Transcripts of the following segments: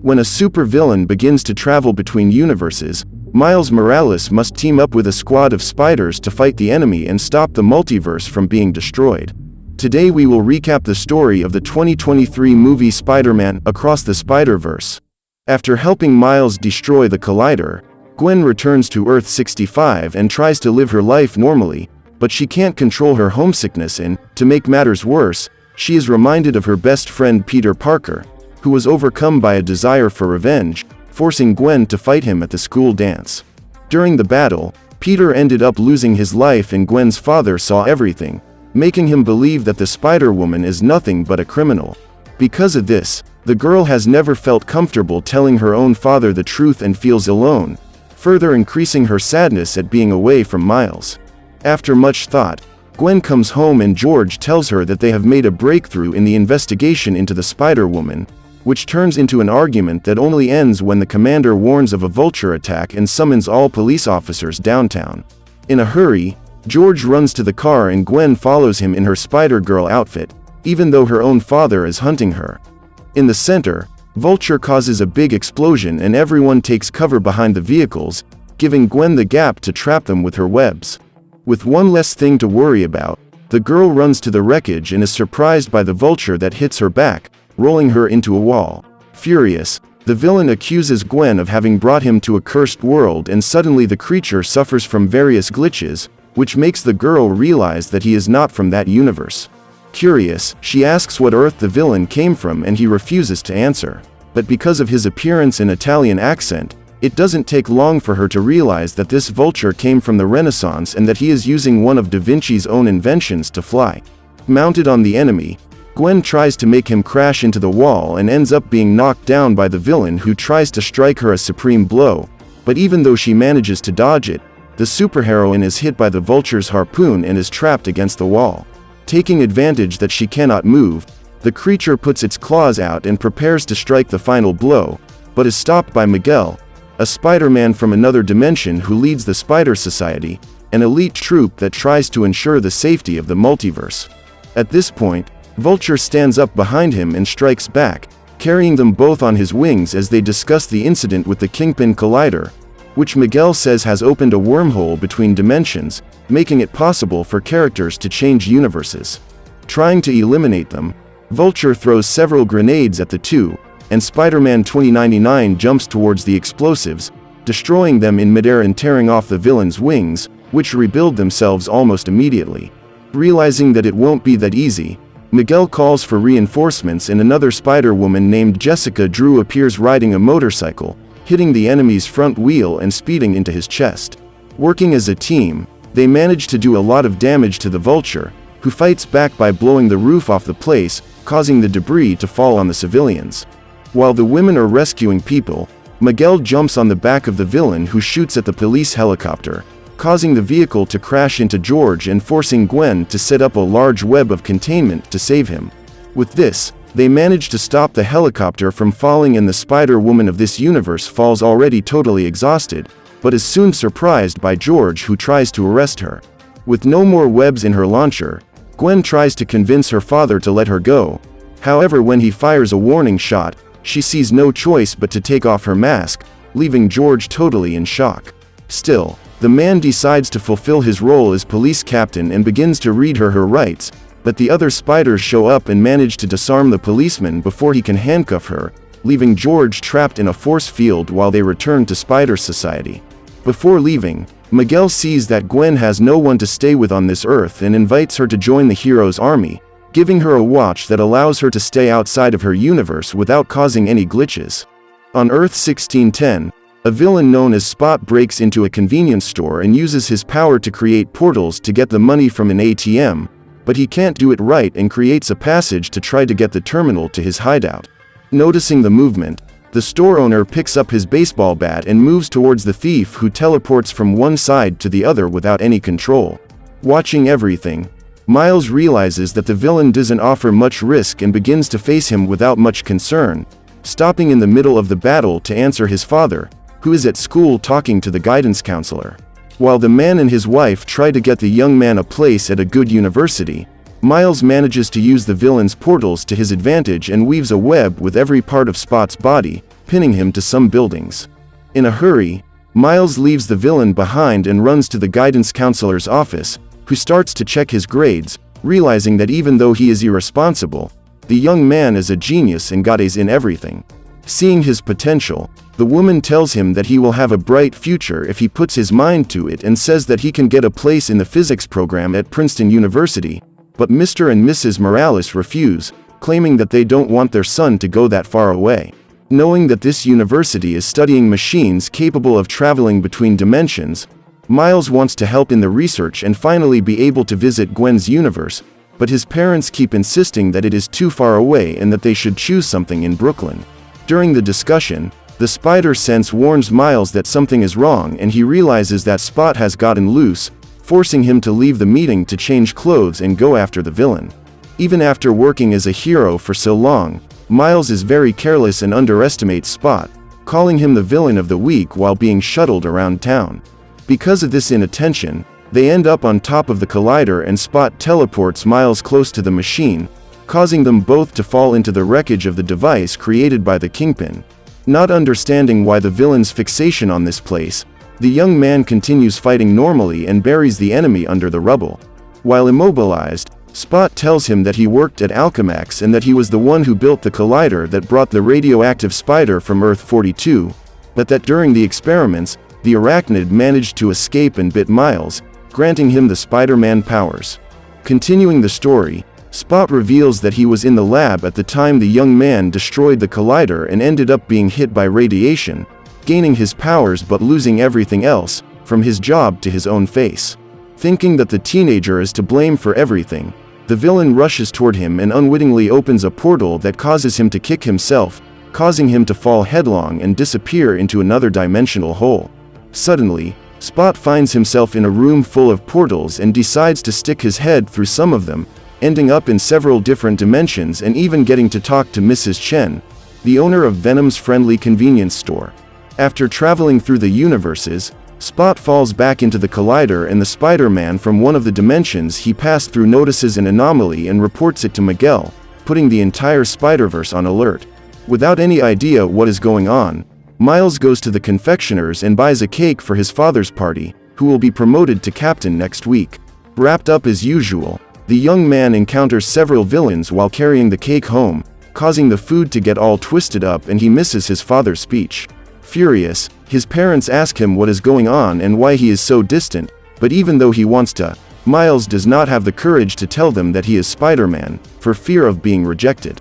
When a supervillain begins to travel between universes, Miles Morales must team up with a squad of spiders to fight the enemy and stop the multiverse from being destroyed. Today we will recap the story of the 2023 movie Spider-Man Across the Spider-Verse. After helping Miles destroy the Collider, Gwen returns to Earth 65 and tries to live her life normally, but she can't control her homesickness and, to make matters worse, she is reminded of her best friend Peter Parker, who was overcome by a desire for revenge, forcing Gwen to fight him at the school dance. During the battle, Peter ended up losing his life and Gwen's father saw everything, making him believe that the Spider-Woman is nothing but a criminal. Because of this, the girl has never felt comfortable telling her own father the truth and feels alone, further increasing her sadness at being away from Miles. After much thought, Gwen comes home and George tells her that they have made a breakthrough in the investigation into the Spider-Woman, which turns into an argument that only ends when the commander warns of a vulture attack and summons all police officers downtown. In a hurry, George runs to the car and Gwen follows him in her Spider-Girl outfit, even though her own father is hunting her. In the center, Vulture causes a big explosion and everyone takes cover behind the vehicles, giving Gwen the gap to trap them with her webs. With one less thing to worry about, the girl runs to the wreckage and is surprised by the Vulture that hits her back, rolling her into a wall. Furious, the villain accuses Gwen of having brought him to a cursed world and suddenly the creature suffers from various glitches, which makes the girl realize that he is not from that universe. Curious, she asks what Earth the villain came from and he refuses to answer. But because of his appearance and Italian accent, it doesn't take long for her to realize that this Vulture came from the Renaissance and that he is using one of Da Vinci's own inventions to fly. Mounted on the enemy, Gwen tries to make him crash into the wall and ends up being knocked down by the villain who tries to strike her a supreme blow, but even though she manages to dodge it, the superheroine is hit by the Vulture's harpoon and is trapped against the wall. Taking advantage that she cannot move, the creature puts its claws out and prepares to strike the final blow, but is stopped by Miguel, a Spider-Man from another dimension who leads the Spider Society, an elite troop that tries to ensure the safety of the multiverse. At this point, Vulture stands up behind him and strikes back, carrying them both on his wings as they discuss the incident with the Kingpin Collider, which Miguel says has opened a wormhole between dimensions, making it possible for characters to change universes. Trying to eliminate them, Vulture throws several grenades at the two, and Spider-Man 2099 jumps towards the explosives, destroying them in midair and tearing off the villain's wings, which rebuild themselves almost immediately. Realizing that it won't be that easy, Miguel calls for reinforcements and another Spider-Woman named Jessica Drew appears riding a motorcycle, hitting the enemy's front wheel and speeding into his chest. Working as a team, they manage to do a lot of damage to the Vulture, who fights back by blowing the roof off the place, causing the debris to fall on the civilians. While the women are rescuing people, Miguel jumps on the back of the villain who shoots at the police helicopter, causing the vehicle to crash into George and forcing Gwen to set up a large web of containment to save him. With this, they manage to stop the helicopter from falling and the Spider-Woman of this universe falls already totally exhausted, but is soon surprised by George who tries to arrest her. With no more webs in her launcher, Gwen tries to convince her father to let her go. However, when he fires a warning shot, she sees no choice but to take off her mask, leaving George totally in shock. Still, the man decides to fulfill his role as police captain and begins to read her rights, but the other spiders show up and manage to disarm the policeman before he can handcuff her, leaving George trapped in a force field while they return to Spider Society. Before leaving, Miguel sees that Gwen has no one to stay with on this Earth and invites her to join the hero's army, giving her a watch that allows her to stay outside of her universe without causing any glitches. On Earth 1610, a villain known as Spot breaks into a convenience store and uses his power to create portals to get the money from an ATM, but he can't do it right and creates a passage to try to get the terminal to his hideout. Noticing the movement, the store owner picks up his baseball bat and moves towards the thief who teleports from one side to the other without any control. Watching everything, Miles realizes that the villain doesn't offer much risk and begins to face him without much concern, stopping in the middle of the battle to answer his father, who is at school talking to the guidance counselor. While the man and his wife try to get the young man a place at a good university, Miles manages to use the villain's portals to his advantage and weaves a web with every part of Spot's body, pinning him to some buildings. In a hurry, Miles leaves the villain behind and runs to the guidance counselor's office, who starts to check his grades, realizing that even though he is irresponsible, the young man is a genius and got A's in everything. Seeing his potential, the woman tells him that he will have a bright future if he puts his mind to it and says that he can get a place in the physics program at Princeton University, but Mr. and Mrs. Morales refuse, claiming that they don't want their son to go that far away. Knowing that this university is studying machines capable of traveling between dimensions, Miles wants to help in the research and finally be able to visit Gwen's universe, but his parents keep insisting that it is too far away and that they should choose something in Brooklyn. During the discussion, the spider sense warns Miles that something is wrong, and he realizes that Spot has gotten loose, forcing him to leave the meeting to change clothes and go after the villain. Even after working as a hero for so long, Miles is very careless and underestimates Spot, calling him the villain of the week while being shuttled around town. Because of this inattention, they end up on top of the collider and Spot teleports Miles close to the machine, causing them both to fall into the wreckage of the device created by the Kingpin. Not understanding why the villain's fixation on this place, the young man continues fighting normally and buries the enemy under the rubble. While immobilized, Spot tells him that he worked at Alchemax and that he was the one who built the collider that brought the radioactive spider from Earth-42, but that during the experiments, the arachnid managed to escape and bit Miles, granting him the Spider-Man powers. Continuing the story, Spot reveals that he was in the lab at the time the young man destroyed the collider and ended up being hit by radiation, gaining his powers but losing everything else, from his job to his own face. Thinking that the teenager is to blame for everything, the villain rushes toward him and unwittingly opens a portal that causes him to kick himself, causing him to fall headlong and disappear into another dimensional hole. Suddenly, Spot finds himself in a room full of portals and decides to stick his head through some of them, ending up in several different dimensions and even getting to talk to Mrs. Chen, the owner of Venom's friendly convenience store. After traveling through the universes, Spot falls back into the collider and the Spider-Man from one of the dimensions he passed through notices an anomaly and reports it to Miguel, putting the entire Spider-Verse on alert. Without any idea what is going on, Miles goes to the confectioner's and buys a cake for his father's party, who will be promoted to captain next week. Wrapped up as usual, the young man encounters several villains while carrying the cake home, causing the food to get all twisted up and he misses his father's speech. Furious, his parents ask him what is going on and why he is so distant, but even though he wants to, Miles does not have the courage to tell them that he is Spider-Man, for fear of being rejected.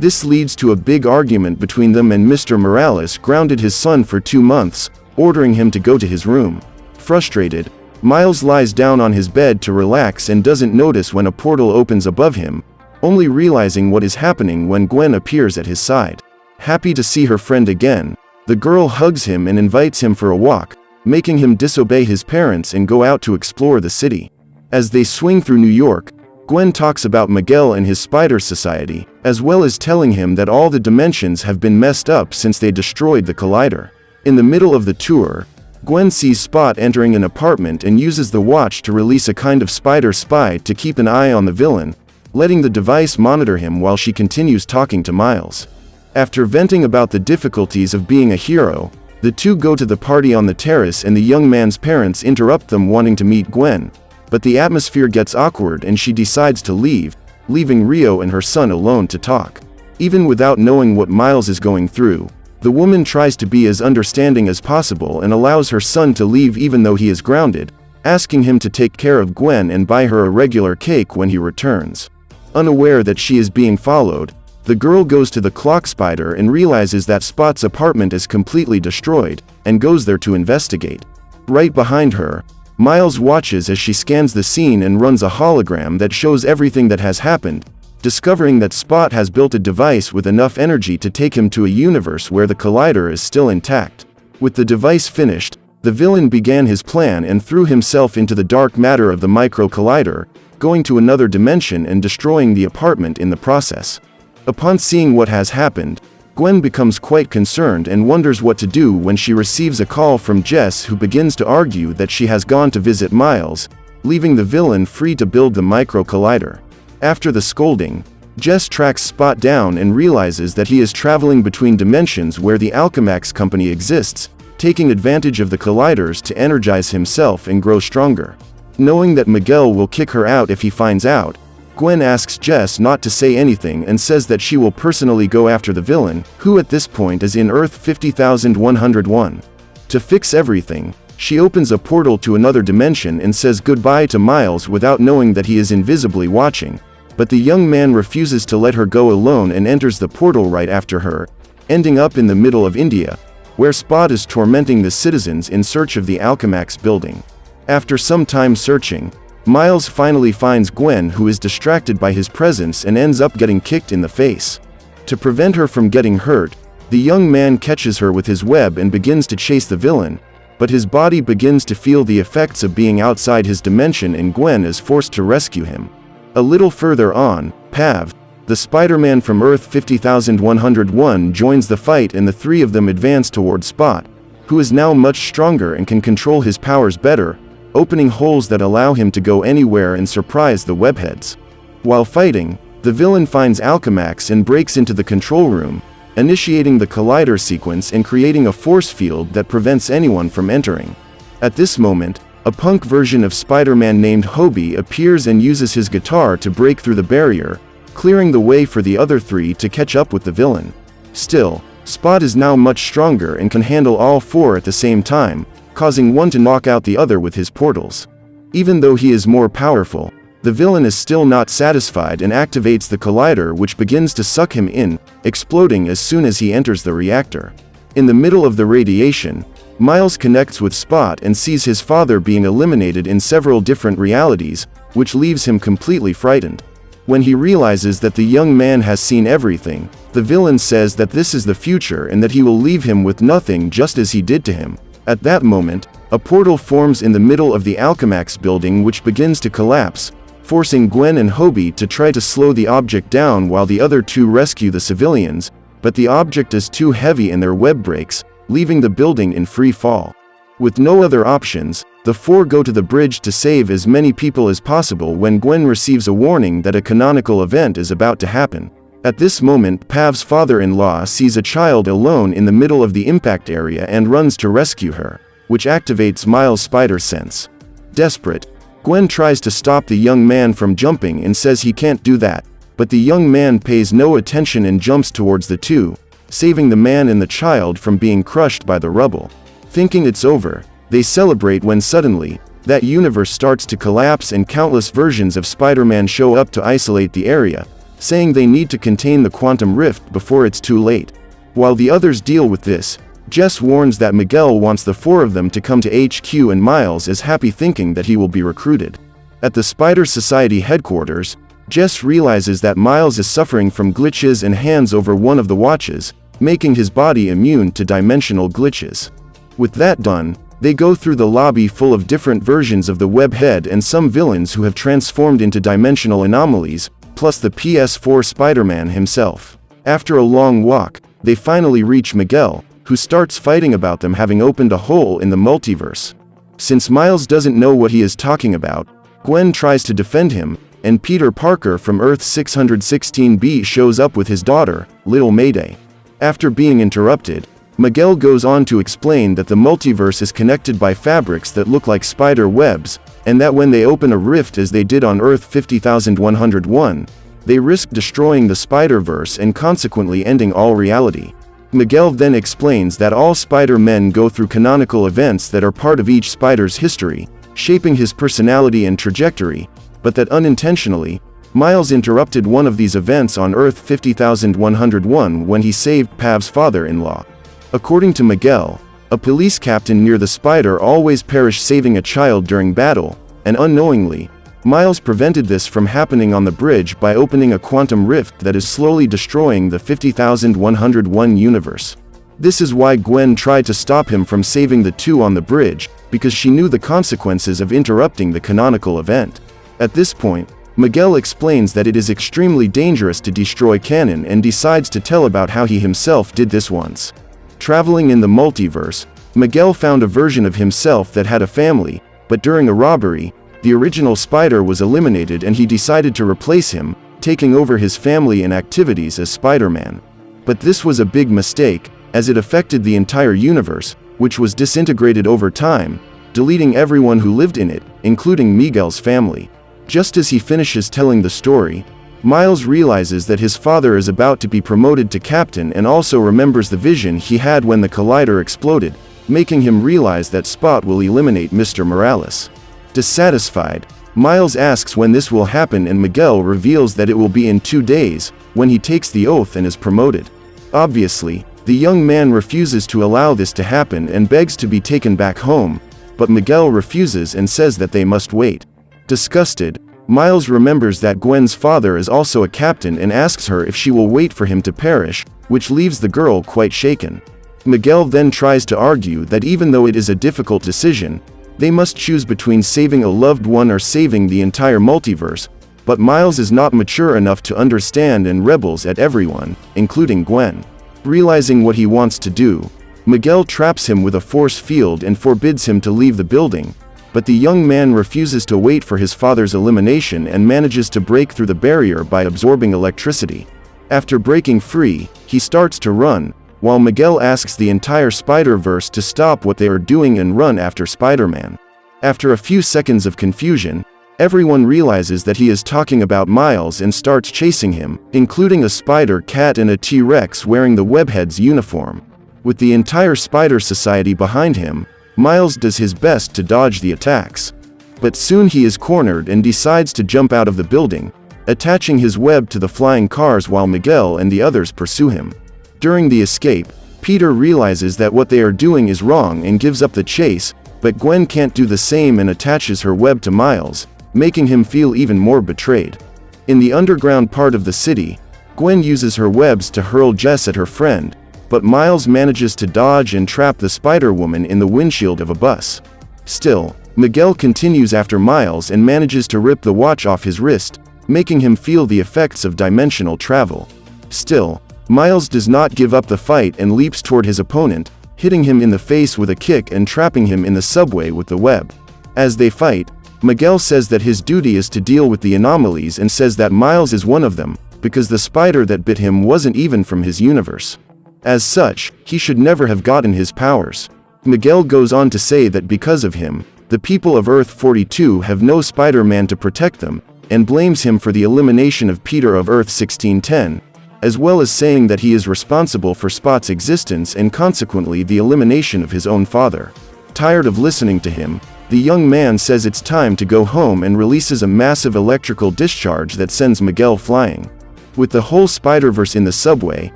This leads to a big argument between them and Mr. Morales grounded his son for 2 months, ordering him to go to his room. Frustrated, Miles lies down on his bed to relax and doesn't notice when a portal opens above him, only realizing what is happening when Gwen appears at his side. Happy to see her friend again, the girl hugs him and invites him for a walk, making him disobey his parents and go out to explore the city. As they swing through New York, Gwen talks about Miguel and his Spider Society, as well as telling him that all the dimensions have been messed up since they destroyed the collider. In the middle of the tour, Gwen sees Spot entering an apartment and uses the watch to release a kind of spider spy to keep an eye on the villain, letting the device monitor him while she continues talking to Miles. After venting about the difficulties of being a hero, the two go to the party on the terrace and the young man's parents interrupt them wanting to meet Gwen, but the atmosphere gets awkward and she decides to leave, leaving Rio and her son alone to talk. Even without knowing what Miles is going through, the woman tries to be as understanding as possible and allows her son to leave even though he is grounded, asking him to take care of Gwen and buy her a regular cake when he returns. Unaware that she is being followed, the girl goes to the clock spider and realizes that Spot's apartment is completely destroyed, and goes there to investigate. Right behind her, Miles watches as she scans the scene and runs a hologram that shows everything that has happened, discovering that Spot has built a device with enough energy to take him to a universe where the collider is still intact. With the device finished, the villain began his plan and threw himself into the dark matter of the micro collider, going to another dimension and destroying the apartment in the process. Upon seeing what has happened, Gwen becomes quite concerned and wonders what to do when she receives a call from Jess, who begins to argue that she has gone to visit Miles, leaving the villain free to build the micro collider. After the scolding, Jess tracks Spot down and realizes that he is traveling between dimensions where the Alchemax company exists, taking advantage of the colliders to energize himself and grow stronger. Knowing that Miguel will kick her out if he finds out, Gwen asks Jess not to say anything and says that she will personally go after the villain, who at this point is in Earth 50,101. To fix everything, she opens a portal to another dimension and says goodbye to Miles without knowing that he is invisibly watching, but the young man refuses to let her go alone and enters the portal right after her, ending up in the middle of India, where Spot is tormenting the citizens in search of the Alchemax building. After some time searching, Miles finally finds Gwen, who is distracted by his presence and ends up getting kicked in the face. To prevent her from getting hurt, the young man catches her with his web and begins to chase the villain, but his body begins to feel the effects of being outside his dimension and Gwen is forced to rescue him. A little further on, Pav, the Spider-Man from Earth 50,101, joins the fight and the three of them advance toward Spot, who is now much stronger and can control his powers better, opening holes that allow him to go anywhere and surprise the webheads. While fighting, the villain finds Alchemax and breaks into the control room, initiating the collider sequence and creating a force field that prevents anyone from entering. At this moment, a punk version of Spider-Man named Hobie appears and uses his guitar to break through the barrier, clearing the way for the other three to catch up with the villain. Still, Spot is now much stronger and can handle all four at the same time, causing one to knock out the other with his portals. Even though he is more powerful, the villain is still not satisfied and activates the collider, which begins to suck him in, exploding as soon as he enters the reactor. In the middle of the radiation, Miles connects with Spot and sees his father being eliminated in several different realities, which leaves him completely frightened. When he realizes that the young man has seen everything, the villain says that this is the future and that he will leave him with nothing, just as he did to him. At that moment, a portal forms in the middle of the Alchemax building, which begins to collapse, forcing Gwen and Hobie to try to slow the object down while the other two rescue the civilians, but the object is too heavy and their web breaks, leaving the building in free fall. With no other options, the four go to the bridge to save as many people as possible when Gwen receives a warning that a canonical event is about to happen. At this moment, Pav's father-in-law sees a child alone in the middle of the impact area and runs to rescue her, which activates Miles' spider sense. Desperate, Gwen tries to stop the young man from jumping and says he can't do that, but the young man pays no attention and jumps towards the two, saving the man and the child from being crushed by the rubble. Thinking it's over, they celebrate when suddenly, that universe starts to collapse and countless versions of Spider-Man show up to isolate the area, saying they need to contain the quantum rift before it's too late. While the others deal with this, Jess warns that Miguel wants the four of them to come to HQ and Miles is happy, thinking that he will be recruited. At the Spider Society headquarters, Jess realizes that Miles is suffering from glitches and hands over one of the watches, making his body immune to dimensional glitches. With that done, they go through the lobby full of different versions of the webhead and some villains who have transformed into dimensional anomalies, plus the PS4 Spider-Man himself. After a long walk, they finally reach Miguel, who starts fighting about them having opened a hole in the multiverse. Since Miles doesn't know what he is talking about, Gwen tries to defend him, and Peter Parker from Earth 616B shows up with his daughter, Little Mayday. After being interrupted, Miguel goes on to explain that the multiverse is connected by fabrics that look like spider webs, and that when they open a rift as they did on Earth 50,101, they risk destroying the Spider-Verse and consequently ending all reality. Miguel then explains that all Spider-Men go through canonical events that are part of each Spider's history, shaping his personality and trajectory, but that unintentionally, Miles interrupted one of these events on Earth 50,101 when he saved Pav's father-in-law. According to Miguel, a police captain near the Spider always perished saving a child during battle, and unknowingly, Miles prevented this from happening on the bridge by opening a quantum rift that is slowly destroying the 50,101 universe. This is why Gwen tried to stop him from saving the two on the bridge, because she knew the consequences of interrupting the canonical event. At this point, Miguel explains that it is extremely dangerous to destroy canon and decides to tell about how he himself did this once. Traveling in the multiverse, Miguel found a version of himself that had a family, but during a robbery, the original Spider was eliminated and he decided to replace him, taking over his family and activities as Spider-Man. But this was a big mistake, as it affected the entire universe, which was disintegrated over time, deleting everyone who lived in it, including Miguel's family. Just as he finishes telling the story, Miles realizes that his father is about to be promoted to captain and also remembers the vision he had when the collider exploded, making him realize that Spot will eliminate Mr. Morales. Dissatisfied, Miles asks when this will happen and Miguel reveals that it will be in 2 days, when he takes the oath and is promoted. Obviously, the young man refuses to allow this to happen and begs to be taken back home, but Miguel refuses and says that they must wait. Disgusted, Miles remembers that Gwen's father is also a captain and asks her if she will wait for him to perish, which leaves the girl quite shaken. Miguel then tries to argue that even though it is a difficult decision, they must choose between saving a loved one or saving the entire multiverse, but Miles is not mature enough to understand and rebels at everyone, including Gwen. Realizing what he wants to do, Miguel traps him with a force field and forbids him to leave the building, but the young man refuses to wait for his father's elimination and manages to break through the barrier by absorbing electricity. After breaking free, he starts to run, while Miguel asks the entire Spider-Verse to stop what they are doing and run after Spider-Man. After a few seconds of confusion, everyone realizes that he is talking about Miles and starts chasing him, including a spider cat and a T-Rex wearing the Webhead's uniform. With the entire Spider Society behind him, Miles does his best to dodge the attacks. But soon he is cornered and decides to jump out of the building, attaching his web to the flying cars while Miguel and the others pursue him. During the escape, Peter realizes that what they are doing is wrong and gives up the chase, but Gwen can't do the same and attaches her web to Miles, making him feel even more betrayed. In the underground part of the city, Gwen uses her webs to hurl Jess at her friend, but Miles manages to dodge and trap the Spider-Woman in the windshield of a bus. Still, Miguel continues after Miles and manages to rip the watch off his wrist, making him feel the effects of dimensional travel. Still, Miles does not give up the fight and leaps toward his opponent, hitting him in the face with a kick and trapping him in the subway with the web. As they fight, Miguel says that his duty is to deal with the anomalies and says that Miles is one of them, because the spider that bit him wasn't even from his universe. As such, he should never have gotten his powers. Miguel goes on to say that because of him, the people of Earth-42 have no Spider-Man to protect them, and blames him for the elimination of Peter of Earth-1610, as well as saying that he is responsible for Spot's existence and consequently the elimination of his own father. Tired of listening to him, the young man says it's time to go home and releases a massive electrical discharge that sends Miguel flying. With the whole Spider-Verse in the subway,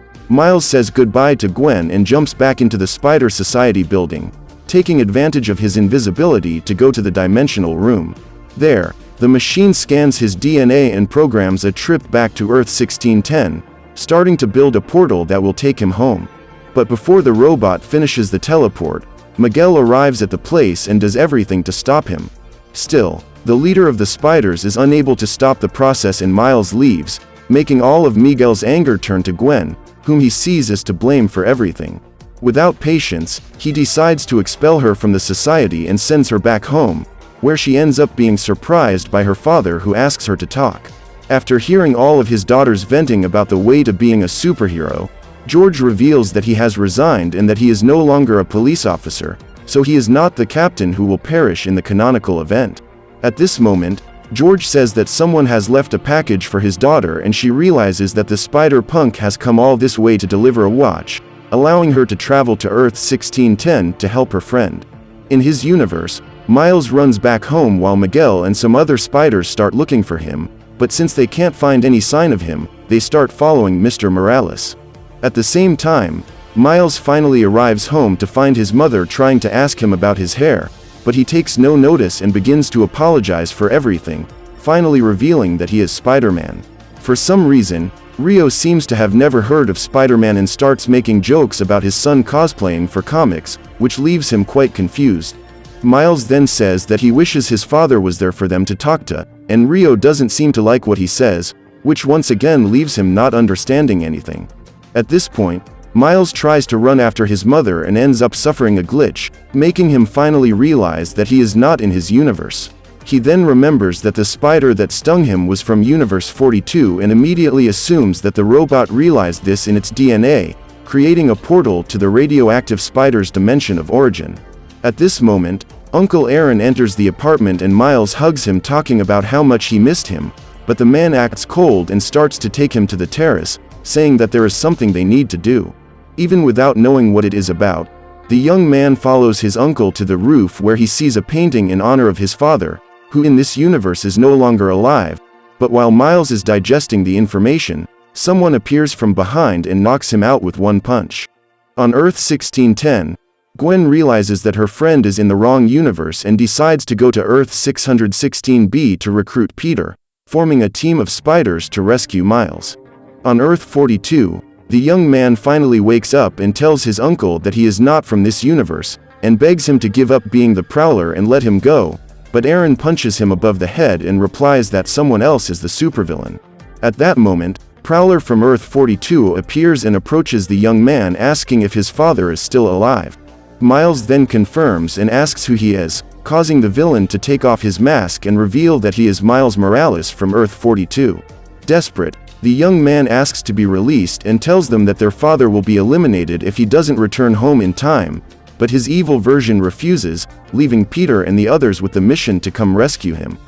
Miles says goodbye to Gwen and jumps back into the Spider Society building, taking advantage of his invisibility to go to the dimensional room. There, the machine scans his DNA and programs a trip back to Earth-1610, starting to build a portal that will take him home. But before the robot finishes the teleport, Miguel arrives at the place and does everything to stop him. Still, the leader of the spiders is unable to stop the process and Miles leaves, making all of Miguel's anger turn to Gwen, whom he sees as to blame for everything. Without patience, he decides to expel her from the society and sends her back home, where she ends up being surprised by her father who asks her to talk. After hearing all of his daughters venting about the way to being a superhero, George reveals that he has resigned and that he is no longer a police officer, so he is not the captain who will perish in the canonical event. At this moment, George says that someone has left a package for his daughter and she realizes that the Spider-Punk has come all this way to deliver a watch, allowing her to travel to Earth-1610 to help her friend. In his universe, Miles runs back home while Miguel and some other spiders start looking for him, but since they can't find any sign of him, they start following Mr. Morales. At the same time, Miles finally arrives home to find his mother trying to ask him about his hair, but he takes no notice and begins to apologize for everything, finally revealing that he is Spider-Man. For some reason, Rio seems to have never heard of Spider-Man and starts making jokes about his son cosplaying for comics, which leaves him quite confused. Miles then says that he wishes his father was there for them to talk to, and Rio doesn't seem to like what he says, which once again leaves him not understanding anything. At this point, Miles tries to run after his mother and ends up suffering a glitch, making him finally realize that he is not in his universe. He then remembers that the spider that stung him was from Universe 42 and immediately assumes that the robot realized this in its DNA, creating a portal to the radioactive spider's dimension of origin. At this moment, Uncle Aaron enters the apartment and Miles hugs him, talking about how much he missed him, but the man acts cold and starts to take him to the terrace, saying that there is something they need to do. Even without knowing what it is about, the young man follows his uncle to the roof where he sees a painting in honor of his father, who in this universe is no longer alive, but while Miles is digesting the information, someone appears from behind and knocks him out with one punch. On Earth 1610, Gwen realizes that her friend is in the wrong universe and decides to go to Earth 616b to recruit Peter, forming a team of spiders to rescue Miles. On Earth 42, the young man finally wakes up and tells his uncle that he is not from this universe, and begs him to give up being the Prowler and let him go, but Aaron punches him above the head and replies that someone else is the supervillain. At that moment, Prowler from Earth 42 appears and approaches the young man, asking if his father is still alive. Miles then confirms and asks who he is, causing the villain to take off his mask and reveal that he is Miles Morales from Earth 42. Desperate, the young man asks to be released and tells them that their father will be eliminated if he doesn't return home in time, but his evil version refuses, leaving Peter and the others with the mission to come rescue him.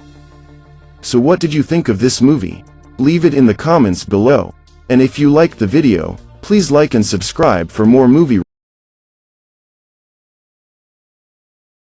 So what did you think of this movie? Leave it in the comments below. And if you liked the video, please like and subscribe for more movie